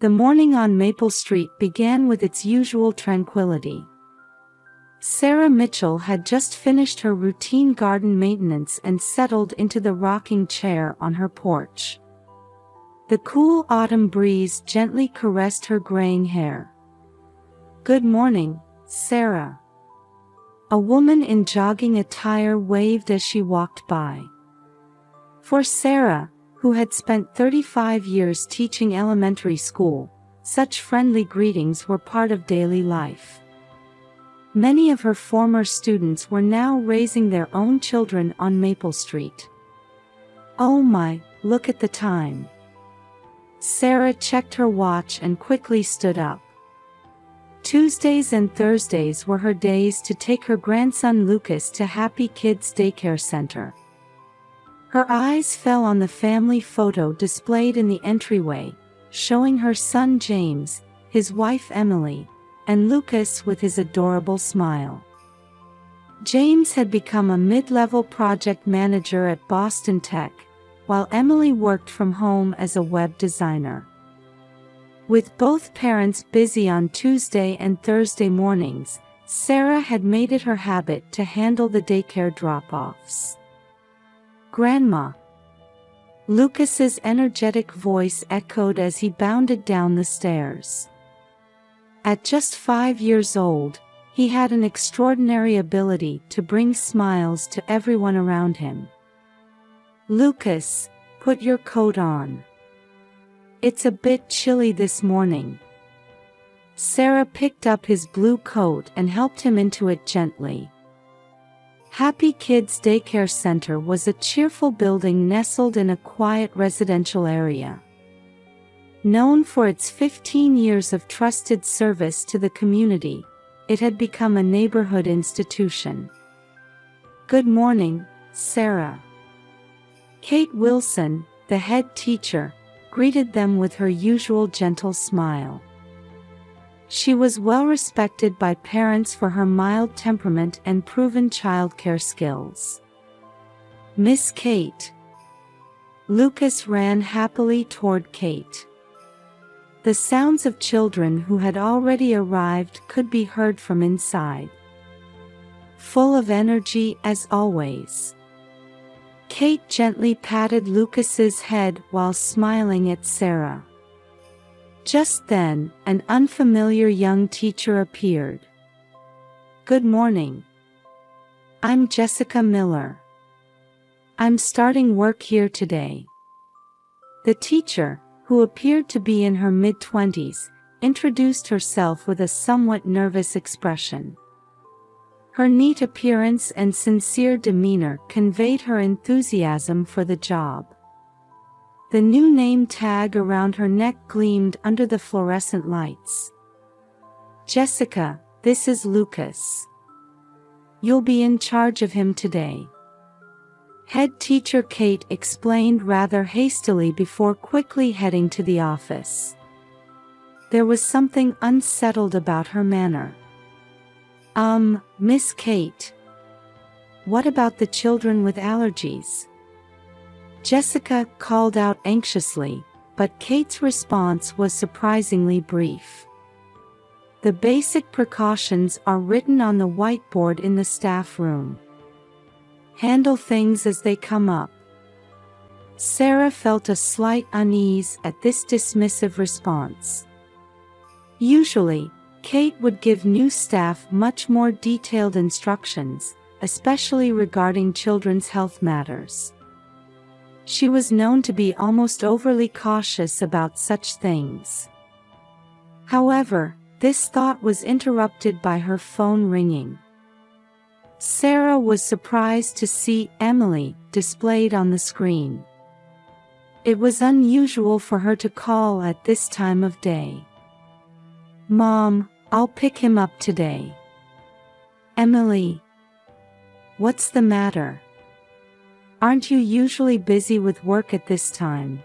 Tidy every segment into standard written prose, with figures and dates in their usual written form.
The morning on Maple Street began with its usual tranquility. Sarah Mitchell had just finished her routine garden maintenance and settled into the rocking chair on her porch. The cool autumn breeze gently caressed her graying hair. "Good morning, Sarah." A woman in jogging attire waved as she walked by. For Sarah, who had spent 35 years teaching elementary school, such friendly greetings were part of daily life. Many of her former students were now raising their own children on Maple Street. "Oh my, look at the time." Sarah checked her watch and quickly stood up. Tuesdays and Thursdays were her days to take her grandson Lucas to Happy Kids Daycare Center. Her eyes fell on the family photo displayed in the entryway, showing her son James, his wife Emily, and Lucas with his adorable smile. James had become a mid-level project manager at Boston Tech, while Emily worked from home as a web designer. With both parents busy on Tuesday and Thursday mornings, Sarah had made it her habit to handle the daycare drop-offs. "Grandma." Lucas's energetic voice echoed as he bounded down the stairs. At just 5 years old, he had an extraordinary ability to bring smiles to everyone around him. "Lucas, put your coat on. It's a bit chilly this morning." Sarah picked up his blue coat and helped him into it gently. Happy Kids Daycare Center was a cheerful building nestled in a quiet residential area. Known for its 15 years of trusted service to the community, it had become a neighborhood institution. "Good morning, Sarah." Kate Wilson, the head teacher, greeted them with her usual gentle smile. She was well respected by parents for her mild temperament and proven childcare skills. "Miss Kate." Lucas ran happily toward Kate. The sounds of children who had already arrived could be heard from inside. Full of energy as always. Kate gently patted Lucas's head while smiling at Sarah. Just then, an unfamiliar young teacher appeared. "Good morning. I'm Jessica Miller. I'm starting work here today." The teacher, who appeared to be in her mid-20s, introduced herself with a somewhat nervous expression. Her neat appearance and sincere demeanor conveyed her enthusiasm for the job. The new name tag around her neck gleamed under the fluorescent lights. "Jessica, this is Lucas. You'll be in charge of him today." Head teacher Kate explained rather hastily before quickly heading to the office. There was something unsettled about her manner. Miss Kate. What about the children with allergies?" Jessica called out anxiously, but Kate's response was surprisingly brief. "The basic precautions are written on the whiteboard in the staff room. Handle things as they come up." Sarah felt a slight unease at this dismissive response. Usually, Kate would give new staff much more detailed instructions, especially regarding children's health matters. She was known to be almost overly cautious about such things. However, this thought was interrupted by her phone ringing. Sarah was surprised to see Emily displayed on the screen. It was unusual for her to call at this time of day. "Mom, I'll pick him up today." "Emily. What's the matter? Aren't you usually busy with work at this time?"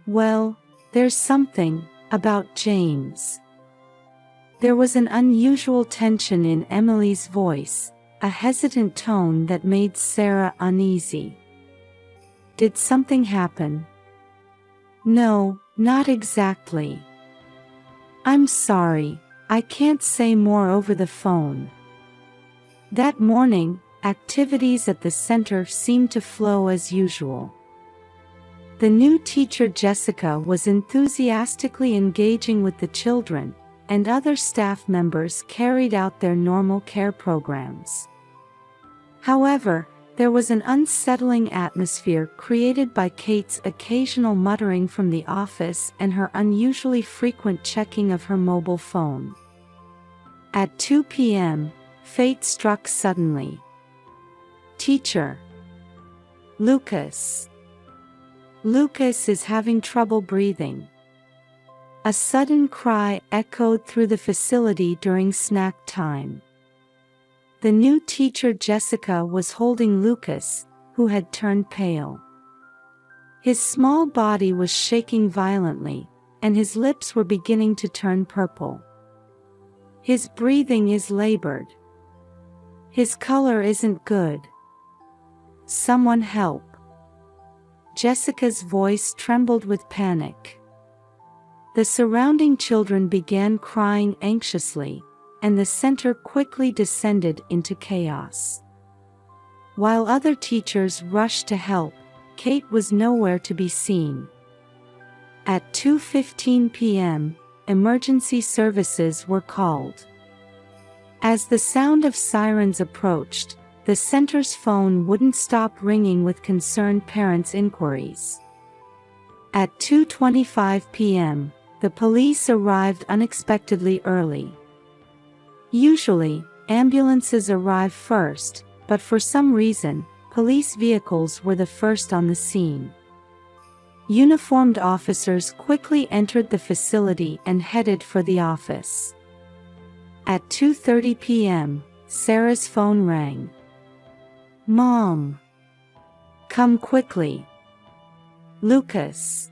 "Well, there's something about James." There was an unusual tension in Emily's voice, a hesitant tone that made Sarah uneasy. "Did something happen?" "No, Not exactly. I'm sorry, I can't say more over the phone. That morning, activities at the center seemed to flow as usual. The new teacher Jessica was enthusiastically engaging with the children, and other staff members carried out their normal care programs. However, there was an unsettling atmosphere created by Kate's occasional muttering from the office and her unusually frequent checking of her mobile phone. At 2 p.m., fate struck suddenly. Teacher. Lucas. Lucas is having trouble breathing. A sudden cry echoed through the facility during snack time. The new teacher Jessica was holding Lucas, who had turned pale. His small body was shaking violently, and his lips were beginning to turn purple. His breathing is labored. His color isn't good. Someone help. Jessica's voice trembled with panic. The surrounding children began crying anxiously, and the center quickly descended into chaos. While other teachers rushed to help, Kate was nowhere to be seen. At 2:15 p.m., emergency services were called. As the sound of sirens approached, the center's phone wouldn't stop ringing with concerned parents' inquiries. At 2:25 p.m., the police arrived unexpectedly early. Usually, ambulances arrive first, but for some reason, police vehicles were the first on the scene. Uniformed officers quickly entered the facility and headed for the office. At 2:30 p.m., Sarah's phone rang. Mom. Come quickly. Lucas.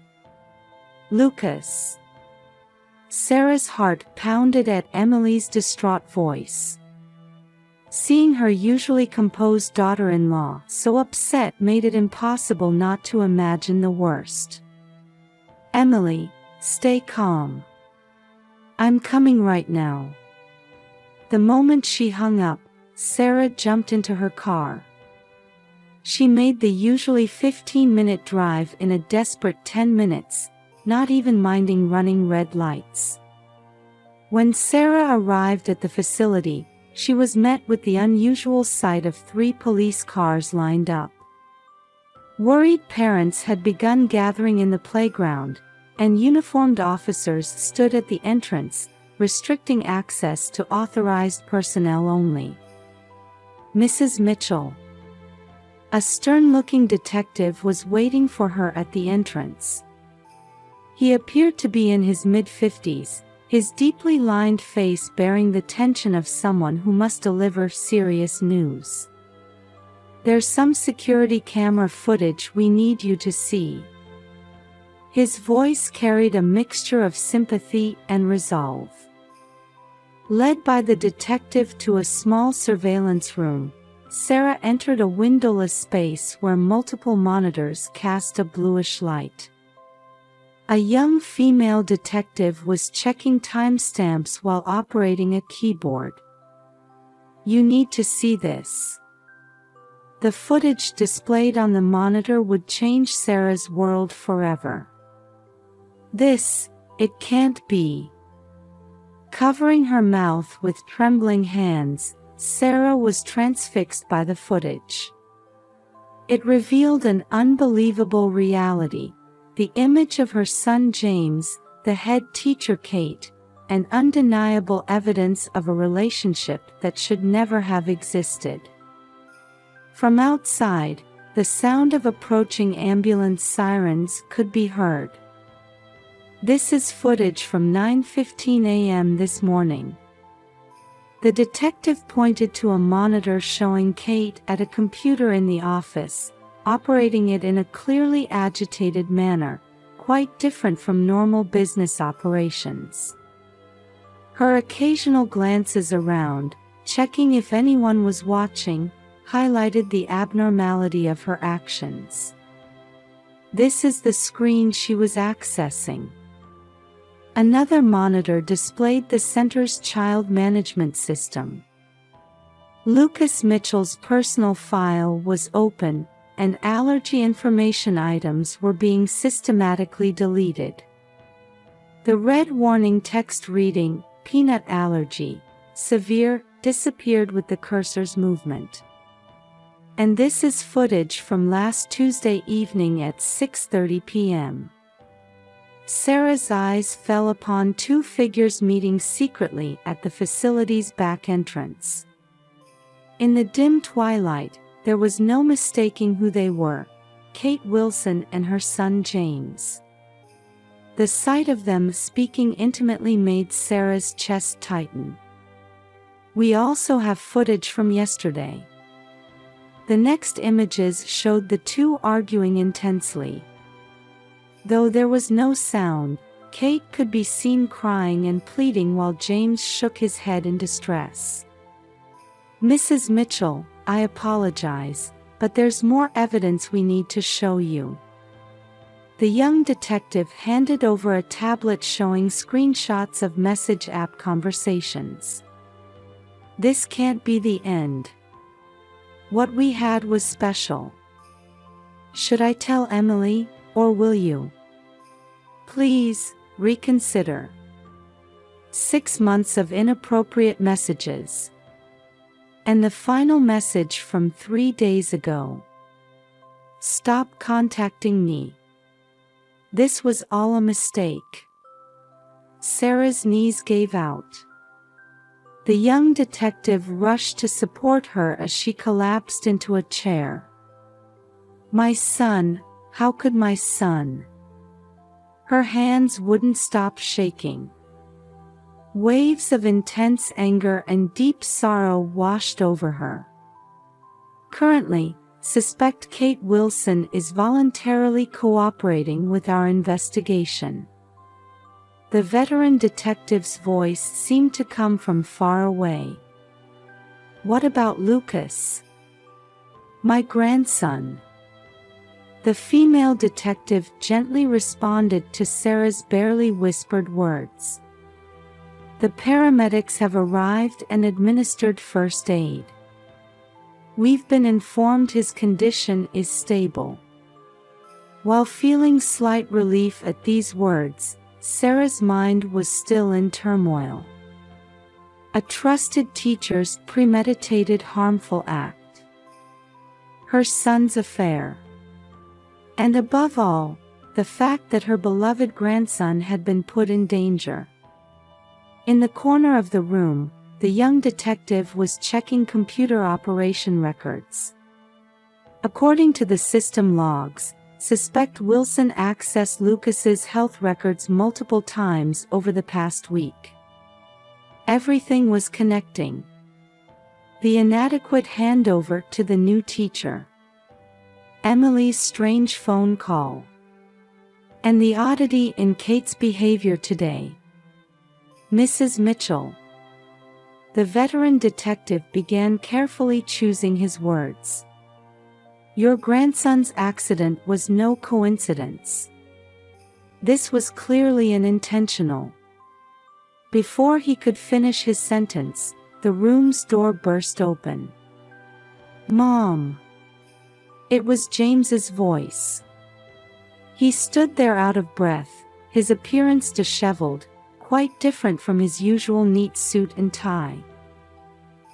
Lucas. Sarah's heart pounded at Emily's distraught voice. Seeing her usually composed daughter-in-law so upset made it impossible not to imagine the worst. Emily, stay calm. I'm coming right now. The moment she hung up, Sarah jumped into her car. She made the usually 15-minute drive in a desperate 10 minutes, not even minding running red lights. When Sarah arrived at the facility, she was met with the unusual sight of 3 police cars lined up. Worried parents had begun gathering in the playground, and uniformed officers stood at the entrance, restricting access to authorized personnel only. Mrs. Mitchell. A stern-looking detective was waiting for her at the entrance. He appeared to be in his mid-50s, his deeply lined face bearing the tension of someone who must deliver serious news. There's some security camera footage we need you to see. His voice carried a mixture of sympathy and resolve. Led by the detective to a small surveillance room, Sarah entered a windowless space where multiple monitors cast a bluish light. A young female detective was checking timestamps while operating a keyboard. You need to see this. The footage displayed on the monitor would change Sarah's world forever. It can't be. Covering her mouth with trembling hands, Sarah was transfixed by the footage. It revealed an unbelievable reality, the image of her son James, the head teacher Kate, and undeniable evidence of a relationship that should never have existed. From outside, the sound of approaching ambulance sirens could be heard. This is footage from 9:15 a.m. this morning. The detective pointed to a monitor showing Kate at a computer in the office, operating it in a clearly agitated manner, quite different from normal business operations. Her occasional glances around, checking if anyone was watching, highlighted the abnormality of her actions. This is the screen she was accessing. Another monitor displayed the center's child management system. Lucas Mitchell's personal file was open, and allergy information items were being systematically deleted. The red warning text reading, "Peanut allergy, severe," disappeared with the cursor's movement. And this is footage from last Tuesday evening at 6:30 p.m. Sarah's eyes fell upon two figures meeting secretly at the facility's back entrance. In the dim twilight, there was no mistaking who they were: Kate Wilson and her son James. The sight of them speaking intimately made Sarah's chest tighten. We also have footage from yesterday. The next images showed the two arguing intensely. Though there was no sound, Kate could be seen crying and pleading while James shook his head in distress. "Mrs. Mitchell, I apologize, but there's more evidence we need to show you." The young detective handed over a tablet showing screenshots of message app conversations. "This can't be the end. What we had was special. Should I tell Emily, or will you? Please, reconsider." 6 months of inappropriate messages. And the final message from 3 days ago. "Stop contacting me. This was all a mistake." Sarah's knees gave out. The young detective rushed to support her as she collapsed into a chair. "My son, how could my son?" Her hands wouldn't stop shaking. Waves of intense anger and deep sorrow washed over her. "Currently, suspect Kate Wilson is voluntarily cooperating with our investigation." The veteran detective's voice seemed to come from far away. "What about Lucas? My grandson?" The female detective gently responded to Sarah's barely whispered words. "The paramedics have arrived and administered first aid. We've been informed his condition is stable." While feeling slight relief at these words, Sarah's mind was still in turmoil. A trusted teacher's premeditated harmful act. Her son's affair. And above all, the fact that her beloved grandson had been put in danger. In the corner of the room, the young detective was checking computer operation records. According to the system logs, suspect Wilson accessed Lucas's health records multiple times over the past week. Everything was connecting. The inadequate handover to the new teacher. Emily's strange phone call. And the oddity in Kate's behavior today. "Mrs. Mitchell." The veteran detective began carefully choosing his words. "Your grandson's accident was no coincidence. This was clearly an intentional." Before he could finish his sentence, the room's door burst open. "Mom!" It was James's voice. He stood there out of breath, his appearance disheveled, quite different from his usual neat suit and tie.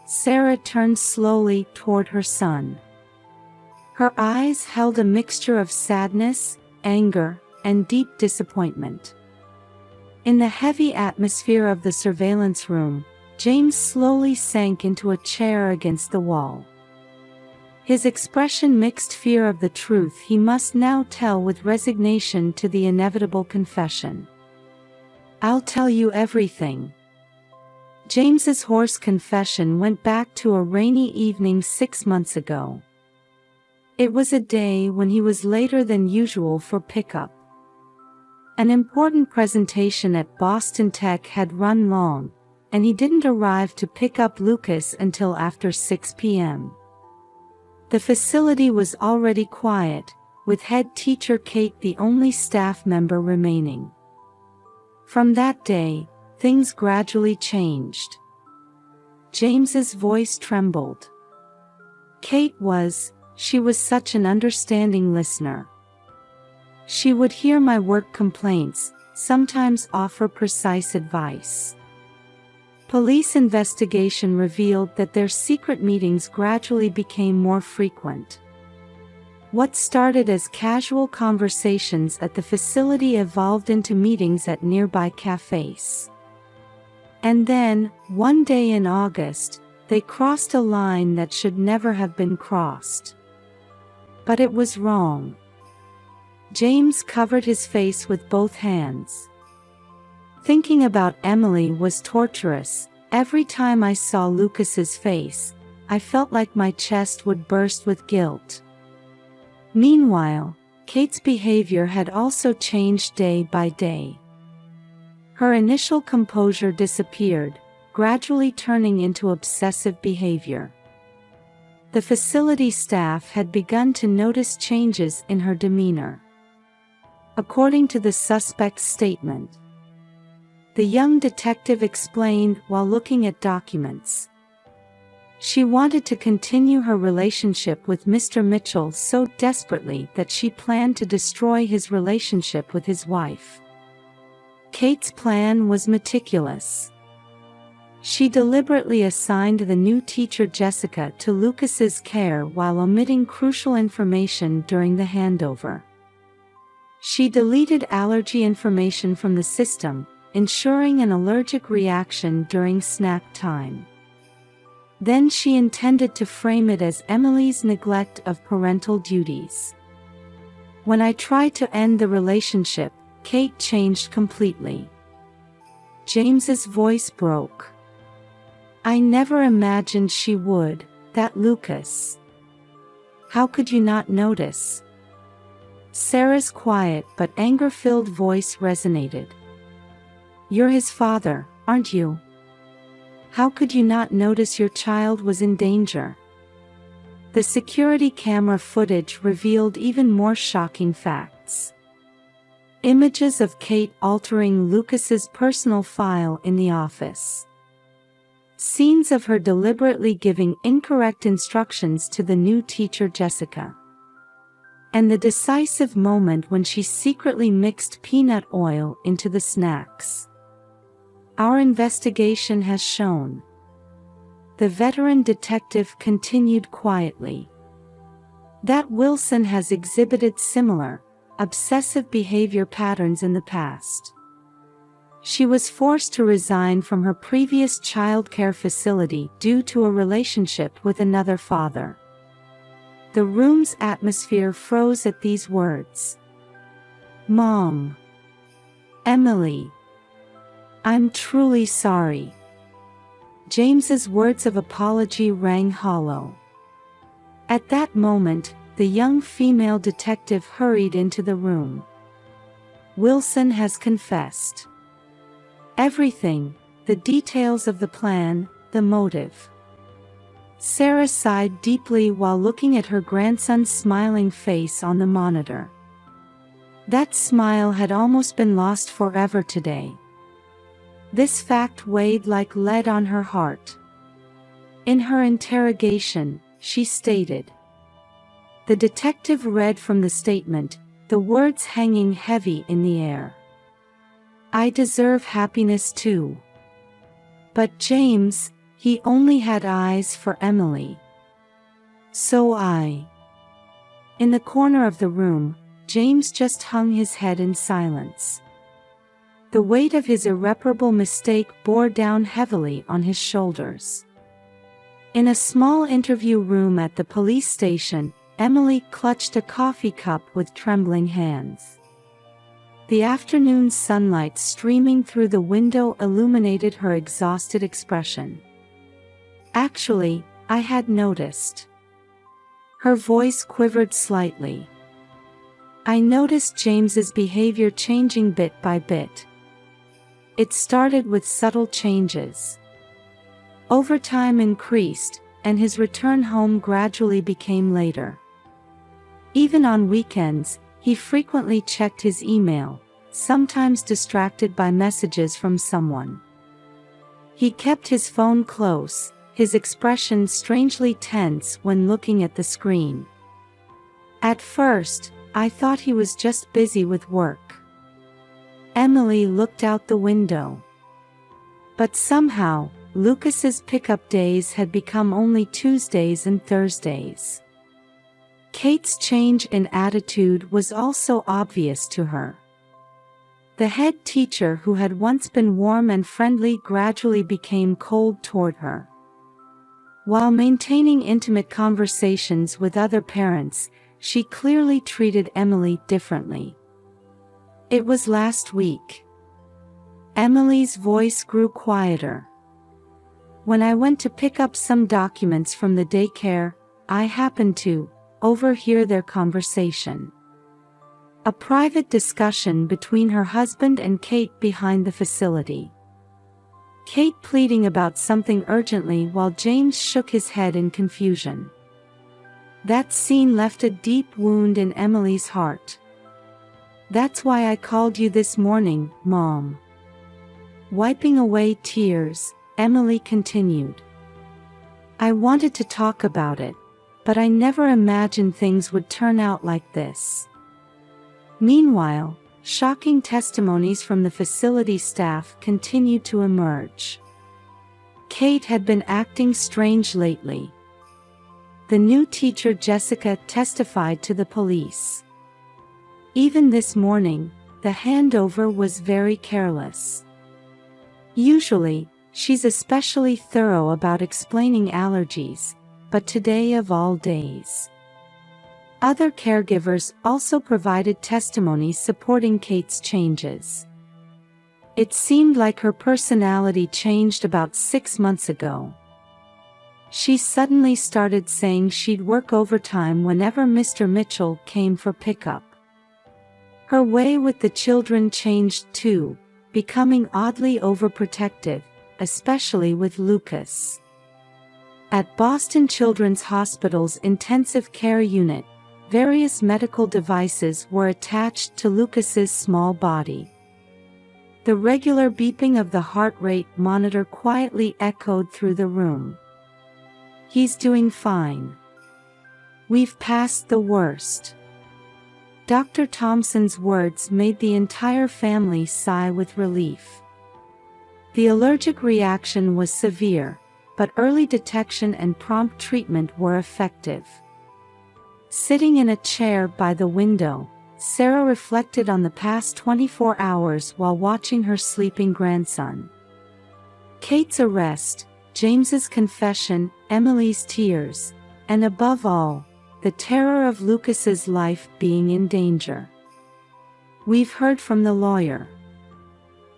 Sarah turned slowly toward her son. Her eyes held a mixture of sadness, anger, and deep disappointment. In the heavy atmosphere of the surveillance room, James slowly sank into a chair against the wall. His expression mixed fear of the truth he must now tell with resignation to the inevitable confession. "I'll tell you everything." James's hoarse confession went back to a rainy evening 6 months ago. It was a day when he was later than usual for pickup. An important presentation at Boston Tech had run long, and he didn't arrive to pick up Lucas until after 6 p.m. The facility was already quiet, with head teacher Kate the only staff member remaining. From that day, things gradually changed. James's voice trembled. She was such an understanding listener. She would hear my work complaints, sometimes offer precise advice. Police investigation revealed that their secret meetings gradually became more frequent. What started as casual conversations at the facility evolved into meetings at nearby cafes. And then, one day in August, they crossed a line that should never have been crossed. But it was wrong. James covered his face with both hands. Thinking about Emily was torturous. Every time I saw Lucas's face, I felt like my chest would burst with guilt. Meanwhile, Kate's behavior had also changed day by day. Her initial composure disappeared, gradually turning into obsessive behavior. The facility staff had begun to notice changes in her demeanor. According to the suspect's statement, the young detective explained while looking at documents, she wanted to continue her relationship with Mr. Mitchell so desperately that she planned to destroy his relationship with his wife. Kate's plan was meticulous. She deliberately assigned the new teacher Jessica to Lucas's care while omitting crucial information during the handover. She deleted allergy information from the system, ensuring an allergic reaction during snack time. Then she intended to frame it as Emily's neglect of parental duties. When I tried to end the relationship, Kate changed completely. James's voice broke. I never imagined she would, that Lucas. How could you not notice? Sarah's quiet but anger-filled voice resonated. You're his father, aren't you? How could you not notice your child was in danger? The security camera footage revealed even more shocking facts. Images of Kate altering Lucas's personal file in the office. Scenes of her deliberately giving incorrect instructions to the new teacher Jessica. And the decisive moment when she secretly mixed peanut oil into the snacks. Our investigation has shown. The veteran detective continued quietly. That Wilson has exhibited similar, obsessive behavior patterns in the past. She was forced to resign from her previous childcare facility due to a relationship with another father. The room's atmosphere froze at these words. Mom. Emily. I'm truly sorry. James's words of apology rang hollow. At that moment, the young female detective hurried into the room. Wilson has confessed. Everything, the details of the plan, the motive. Sarah sighed deeply while looking at her grandson's smiling face on the monitor. That smile had almost been lost forever today. This fact weighed like lead on her heart. In her interrogation, she stated. The detective read from the statement, the words hanging heavy in the air. I deserve happiness too. But James, he only had eyes for Emily. So I. In the corner of the room, James just hung his head in silence. The weight of his irreparable mistake bore down heavily on his shoulders. In a small interview room at the police station, Emily clutched a coffee cup with trembling hands. The afternoon sunlight streaming through the window illuminated her exhausted expression. Actually, I had noticed. Her voice quivered slightly. I noticed James's behavior changing bit by bit. It started with subtle changes. Overtime increased, and his return home gradually became later. Even on weekends, he frequently checked his email, sometimes distracted by messages from someone. He kept his phone close, his expression strangely tense when looking at the screen. At first, I thought he was just busy with work. Emily looked out the window. But somehow, Lucas's pickup days had become only Tuesdays and Thursdays. Kate's change in attitude was also obvious to her. The head teacher, who had once been warm and friendly, gradually became cold toward her. While maintaining intimate conversations with other parents, she clearly treated Emily differently. It was last week. Emily's voice grew quieter. When I went to pick up some documents from the daycare, I happened to overhear their conversation. A private discussion between her husband and Kate behind the facility. Kate pleading about something urgently while James shook his head in confusion. That scene left a deep wound in Emily's heart. "That's why I called you this morning, Mom." Wiping away tears, Emily continued. "I wanted to talk about it, but I never imagined things would turn out like this." Meanwhile, shocking testimonies from the facility staff continued to emerge. Kate had been acting strange lately. The new teacher Jessica testified to the police. Even this morning, the handover was very careless. Usually, she's especially thorough about explaining allergies, but today of all days. Other caregivers also provided testimony supporting Kate's changes. It seemed like her personality changed about 6 months ago. She suddenly started saying she'd work overtime whenever Mr. Mitchell came for pickup. Her way with the children changed too, becoming oddly overprotective, especially with Lucas. At Boston Children's Hospital's intensive care unit, various medical devices were attached to Lucas's small body. The regular beeping of the heart rate monitor quietly echoed through the room. "He's doing fine. We've passed the worst." Dr. Thompson's words made the entire family sigh with relief. The allergic reaction was severe, but early detection and prompt treatment were effective. Sitting in a chair by the window, Sarah reflected on the past 24 hours while watching her sleeping grandson. Kate's arrest, James's confession, Emily's tears, and above all, the terror of Lucas's life being in danger. "We've heard from the lawyer."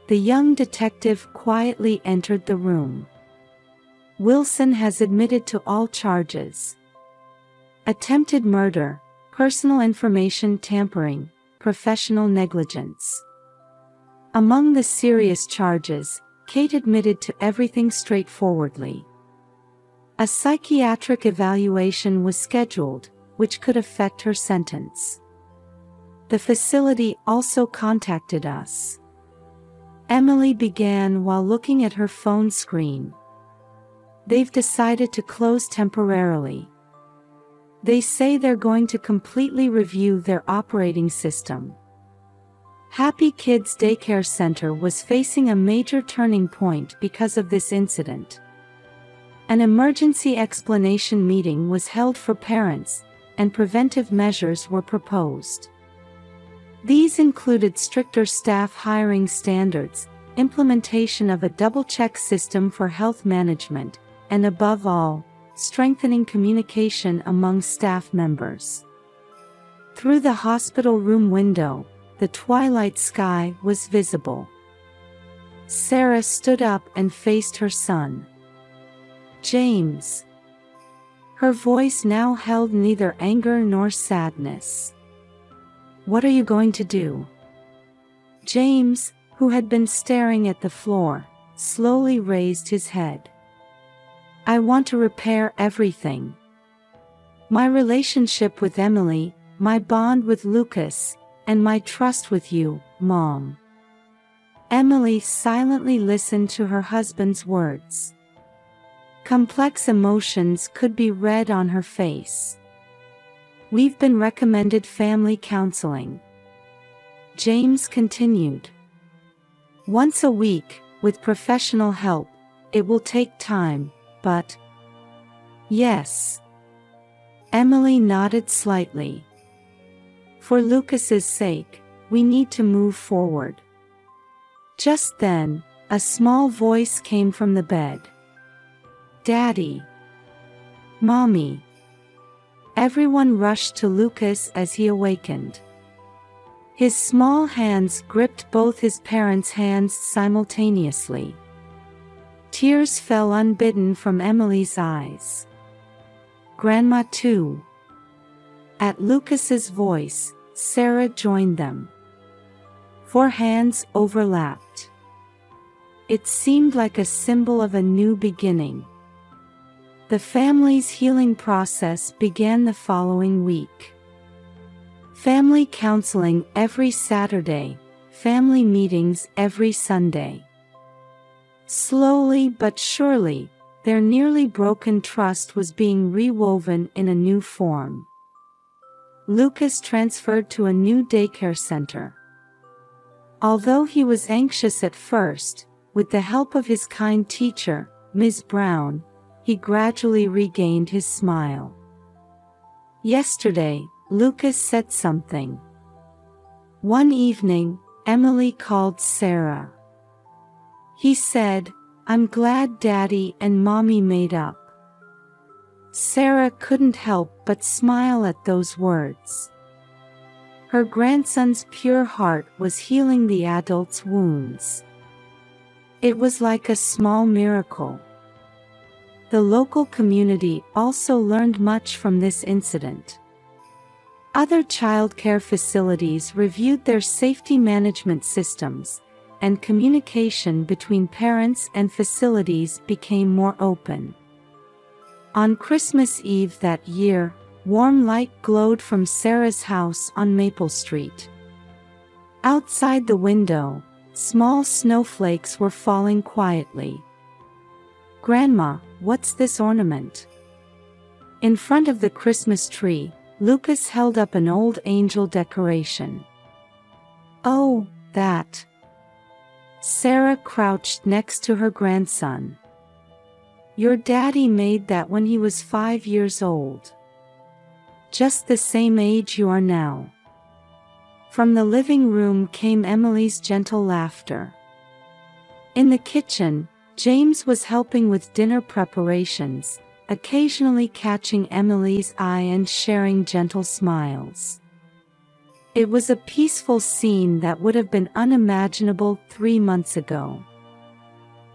The young detective quietly entered the room. "Wilson has admitted to all charges. Attempted murder, personal information tampering, professional negligence." Among the serious charges, Kate admitted to everything straightforwardly. A psychiatric evaluation was scheduled, which could affect her sentence. The facility also contacted us. Emily began while looking at her phone screen. "They've decided to close temporarily. They say they're going to completely review their operating system." Happy Kids Daycare Center was facing a major turning point because of this incident. An emergency explanation meeting was held for parents, and preventive measures were proposed. These included stricter staff hiring standards, implementation of a double-check system for health management, and above all, strengthening communication among staff members. Through the hospital room window, the twilight sky was visible. Sarah stood up and faced her son. "James." Her voice now held neither anger nor sadness. "What are you going to do?" James, who had been staring at the floor, slowly raised his head. "I want to repair everything. My relationship with Emily, my bond with Lucas, and my trust with you, Mom." Emily silently listened to her husband's words. Complex emotions could be read on her face. "We've been recommended family counseling," James continued. "Once a week, with professional help. It will take time, but—" "Yes." Emily nodded slightly. "For Lucas's sake, we need to move forward." Just then, a small voice came from the bed. "Daddy! Mommy!" Everyone rushed to Lucas as he awakened. His small hands gripped both his parents' hands simultaneously. Tears fell unbidden from Emily's eyes. "Grandma too." At Lucas's voice, Sarah joined them. 4 hands overlapped. It seemed like a symbol of a new beginning. The family's healing process began the following week. Family counseling every Saturday, family meetings every Sunday. Slowly but surely, their nearly broken trust was being rewoven in a new form. Lucas transferred to a new daycare center. Although he was anxious at first, with the help of his kind teacher, Ms. Brown, he gradually regained his smile. Yesterday, Lucas said something. One evening, Emily called Sarah. He said, "I'm glad Daddy and Mommy made up." Sarah couldn't help but smile at those words. Her grandson's pure heart was healing the adult's wounds. It was like a small miracle. The local community also learned much from this incident. Other childcare facilities reviewed their safety management systems, and communication between parents and facilities became more open. On Christmas Eve that year, warm light glowed from Sarah's house on Maple Street. Outside the window, small snowflakes were falling quietly. "Grandma, what's this ornament?" In front of the Christmas tree, Lucas held up an old angel decoration. "Oh, that." Sarah crouched next to her grandson. "Your daddy made that when he was 5 years old. Just the same age you are now." From the living room came Emily's gentle laughter. In the kitchen, James was helping with dinner preparations, occasionally catching Emily's eye and sharing gentle smiles. It was a peaceful scene that would have been unimaginable 3 months ago.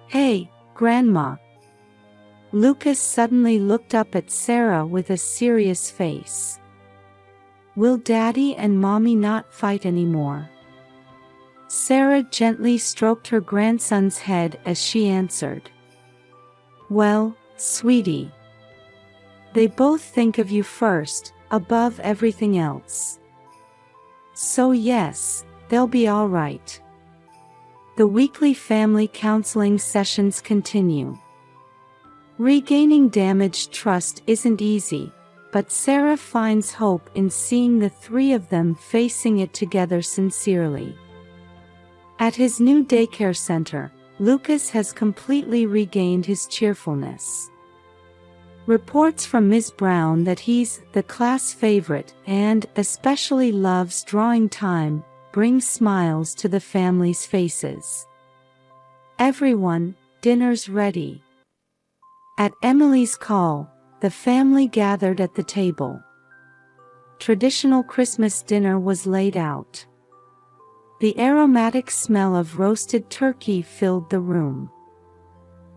"Hey, Grandma." Lucas suddenly looked up at Sarah with a serious face. "Will Daddy and Mommy not fight anymore?" Sarah gently stroked her grandson's head as she answered. "Well, sweetie. They both think of you first, above everything else. So yes, they'll be all right." The weekly family counseling sessions continue. Regaining damaged trust isn't easy, but Sarah finds hope in seeing the 3 of them facing it together sincerely. At his new daycare center, Lucas has completely regained his cheerfulness. Reports from Ms. Brown that he's the class favorite and especially loves drawing time bring smiles to the family's faces. "Everyone, dinner's ready." At Emily's call, the family gathered at the table. Traditional Christmas dinner was laid out. The aromatic smell of roasted turkey filled the room.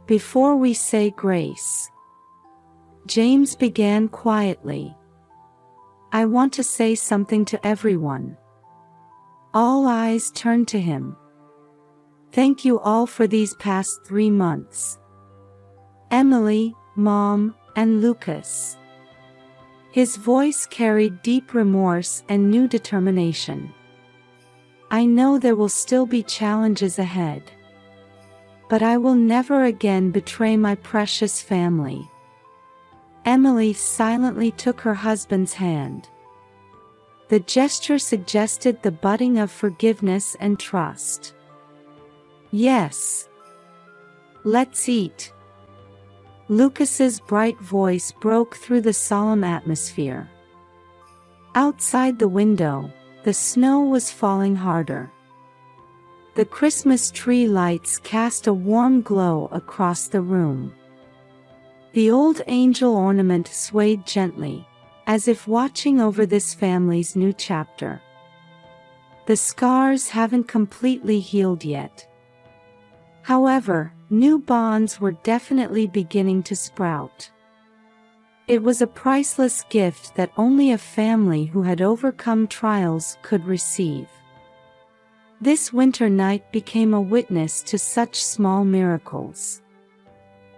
"Before we say grace," James began quietly, "I want to say something to everyone." All eyes turned to him. "Thank you all for these past 3 months. Emily, Mom, and Lucas. His voice carried deep remorse and new determination. I know there will still be challenges ahead. But I will never again betray my precious family. Emily silently took her husband's hand. The gesture suggested the budding of forgiveness and trust. Yes. Let's eat. Lucas's bright voice broke through the solemn atmosphere. Outside the window, the snow was falling harder. The Christmas tree lights cast a warm glow across the room. The old angel ornament swayed gently, as if watching over this family's new chapter. The scars haven't completely healed yet. However, new bonds were definitely beginning to sprout. It was a priceless gift that only a family who had overcome trials could receive. This winter night became a witness to such small miracles.